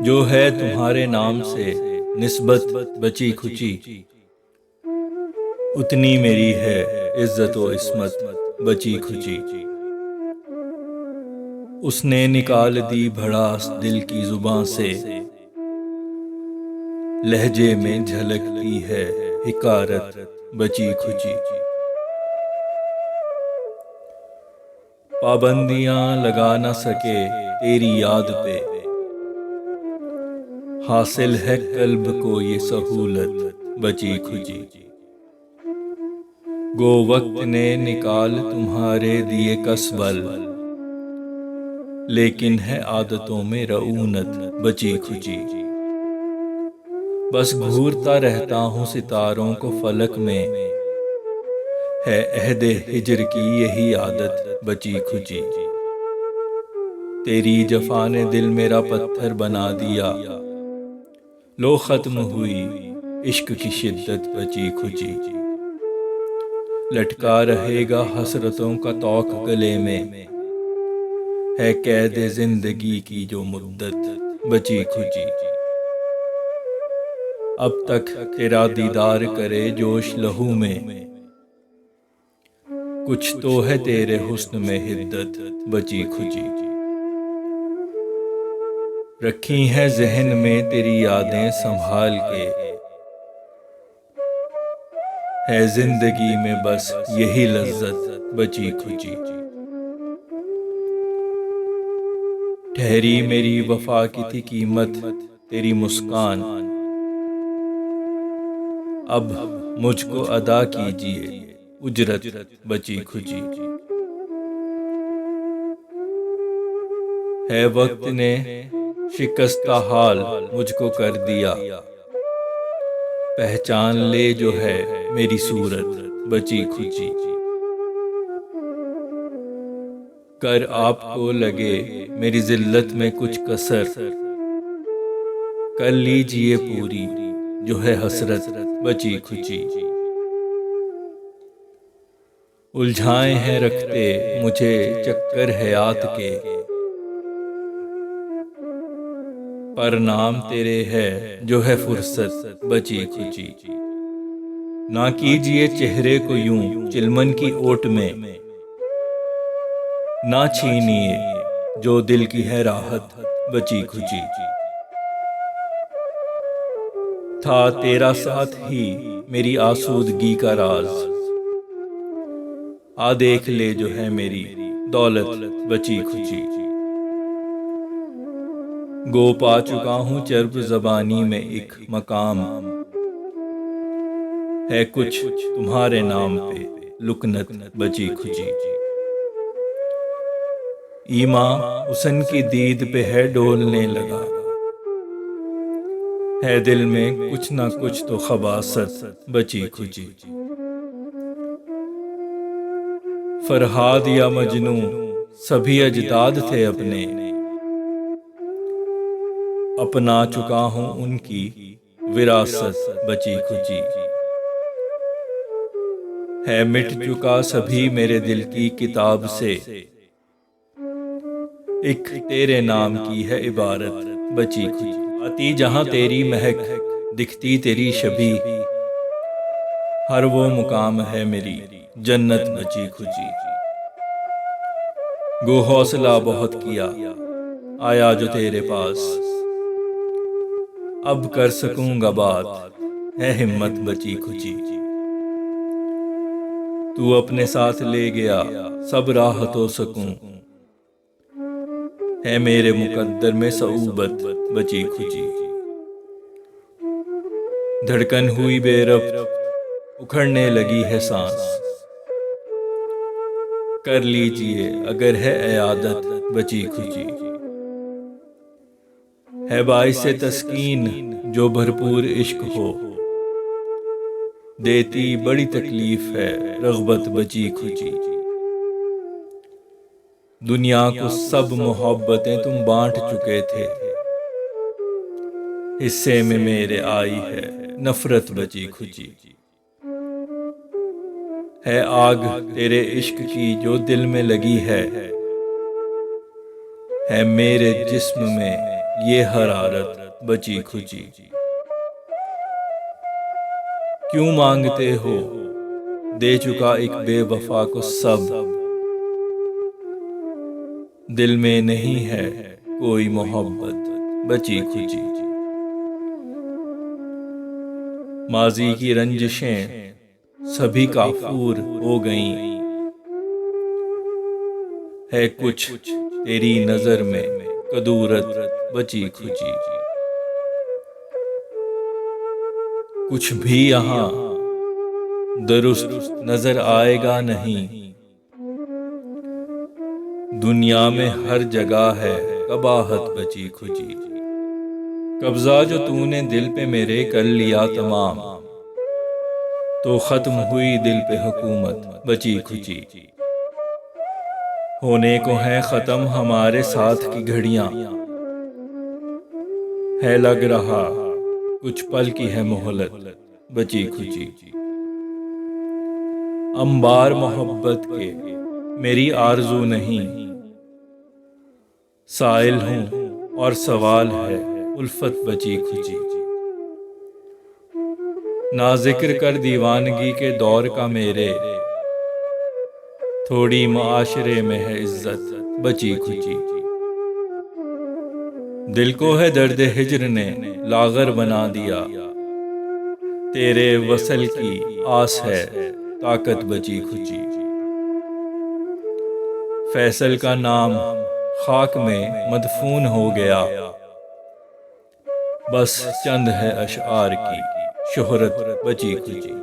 जो है तुम्हारे नाम से निस्बत बची खुची, उतनी मेरी है इज्जत व इस्मत बची खुची। उसने निकाल दी भड़ास दिल की जुबां से, लहजे में झलकती है हिकारत बची खुची। पाबंदियां लगा न सके तेरी याद पे, हासिल है कल्ब को ये सहूलत बची खुची। गो वक्त ने निकाल तुम्हारे दिए कसबल, लेकिन है आदतों में रऊनत बची खुची। बस घूरता रहता हूँ सितारों को फलक में, है अहदे हिजर की यही आदत बची खुची। तेरी जफा ने दिल मेरा पत्थर बना दिया, लो खत्म हुई इश्क की शिद्दत बची खुची। लटका रहेगा हसरतों का तौक गले में, है कैद जिंदगी की जो मुद्दत बची खुची। अब तक तेरा दीदार करे जोश लहू में, कुछ तो है तेरे हुस्न में हिद्दत बची खुची। रखी है जहन में तेरी यादें संभाल के, है जिंदगी में बस यही लज्जत बची खुची। ठहरी मेरी वफा की थी कीमत तेरी मुस्कान, अब मुझको अदा कीजिए उजरत बची खुची। है वक्त ने शिकस्ता हाल मुझको कर दिया, पहचान ले जो है मेरी सूरत बची खुची। कर आपको लगे मेरी जिल्लत में कुछ कसर, कर लीजिए पूरी जो है हसरत बची खुची। उलझाए हैं रखते मुझे चक्कर हयात के, पर नाम तेरे है जो है फुर्सत बची खुची। ना कीजिए चेहरे को यूं चिलमन की ओट में, ना छीनिए जो दिल की है राहत बची खुची। था तेरा साथ ही मेरी आसूदगी का राज, आ देख ले जो है मेरी दौलत बची खुची। गो पा चुका हूँ चर्ब ज़बानी में एक मकाम, है कुछ तुम्हारे नाम पे लुकनत बची खुची। ईमा हुस्न की दीद पे है डोलने लगा, है दिल में कुछ ना कुछ तो खबासत बची खुची। फरहाद या मजनू सभी अजदाद थे अपने, अपना चुका हूँ उनकी विरासत बची खुची। है मिट चुका सभी मेरे दिल की किताब से, एक तेरे नाम की है इबारत बची खुची। आती जहाँ तेरी महक दिखती तेरी छवि, हर वो मुकाम है मेरी जन्नत बची खुची। गो हौसला बहुत किया आया जो तेरे पास, अब कर सकूंगा बात है हिम्मत बची खुची। तू अपने साथ ले गया सब राह तो सकूं, है मेरे मुकद्दर में सऊबत बची खुची। धड़कन हुई बेरब्त उखड़ने लगी है सांस, कर लीजिए अगर है इयादत बची खुची। है बाइसे तस्कीन जो भरपूर इश्क हो, देती बड़ी तकलीफ है रग़बत बची खुची। दुनिया को सब मोहब्बतें तुम बांट चुके थे, हिस्से में मेरे आई है नफरत बची खुची। है आग तेरे इश्क की जो दिल में लगी है मेरे जिस्म में ये हरारत बची खुची। क्यों मांगते हो, दे चुका एक बेवफा को सब, दिल में नहीं है कोई मोहब्बत बची खुची। माजी की रंजिशें सभी काफूर हो गईं, है कुछ तेरी नजर में कदूरत बची खुची। कुछ भी यहाँ दुरुस्त नजर आएगा नहीं, दुनिया में हर जगह है कबाहत बची खुची। कब्जा जो तूने दिल पे मेरे कर लिया तमाम, तो खत्म हुई दिल पे हुकूमत बची खुची। होने को है खत्म हमारे साथ की घड़ियां, है लग रहा कुछ पल की है मोहलत बची खुची। अंबार मोहब्बत के मेरी आरज़ू नहीं, साइल हूँ और सवाल है उल्फत बची खुची। ना जिक्र कर दीवानगी के दौर का मेरे, थोड़ी मुआशरे में है इज्जत बची खुची। दिल को है दर्द हिज्र ने लागर बना दिया, तेरे वसल की आस है ताकत बची खुची। फैसल का नाम खाक में मदफून हो गया, बस चंद है अशआर की शोहरत बची खुची।